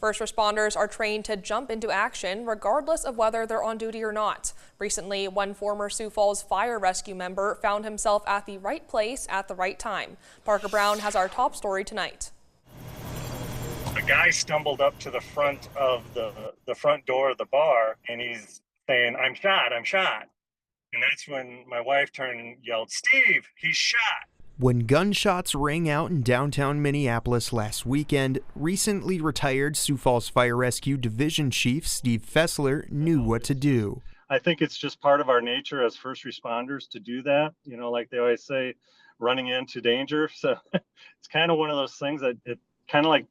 First responders are trained to jump into action regardless of whether they're on duty or not. Recently, one former Sioux Falls fire rescue member found himself at the right place at the right time. Parker Brown has our top story tonight. A guy stumbled up to the front of the front door of the bar, and he's saying, "I'm shot, I'm shot." And that's when my wife turned and yelled, "Steve, he's shot." When gunshots rang out in downtown Minneapolis last weekend, recently retired Sioux Falls Fire Rescue Division Chief Steve Fessler knew what to do. I think it's just part of our nature as first responders to do that. You know, like they always say, running into danger. So it's kind of one of those things that it kind of like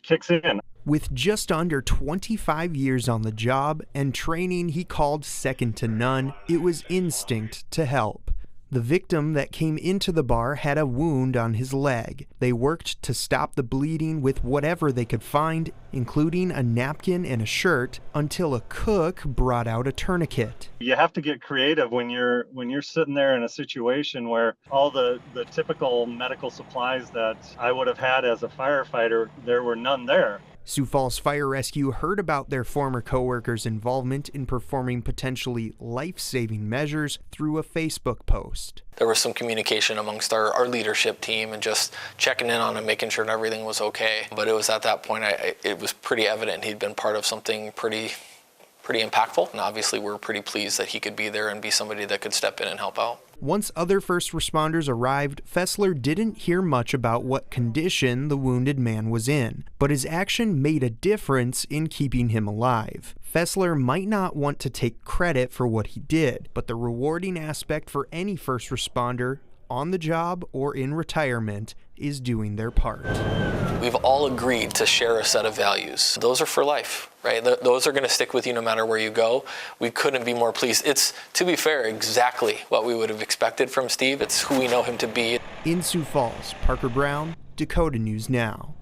kicks in. With just under 25 years on the job and training he called second to none, it was instinct to help. The victim that came into the bar had a wound on his leg. They worked to stop the bleeding with whatever they could find, including a napkin and a shirt, until a cook brought out a tourniquet. You have to get creative when you're sitting there in a situation where all the typical medical supplies that I would have had as a firefighter, there were none there. Sioux Falls Fire Rescue heard about their former coworkers' involvement in performing potentially life-saving measures through a Facebook post. There was some communication amongst our leadership team and just checking in on him, making sure everything was okay. But it was at that point, it was pretty evident he'd been part of something pretty impactful. And obviously we're pretty pleased that he could be there and be somebody that could step in and help out. Once other first responders arrived, Fessler didn't hear much about what condition the wounded man was in, but his action made a difference in keeping him alive. Fessler might not want to take credit for what he did, but the rewarding aspect for any first responder, on the job or in retirement, is doing their part. We've all agreed to share a set of values. Those are for life, right? Those are going to stick with you no matter where you go. We couldn't be more pleased. It's, to be fair, exactly what we would have expected from Steve. It's who we know him to be. In Sioux Falls, Parker Brown, Dakota News Now.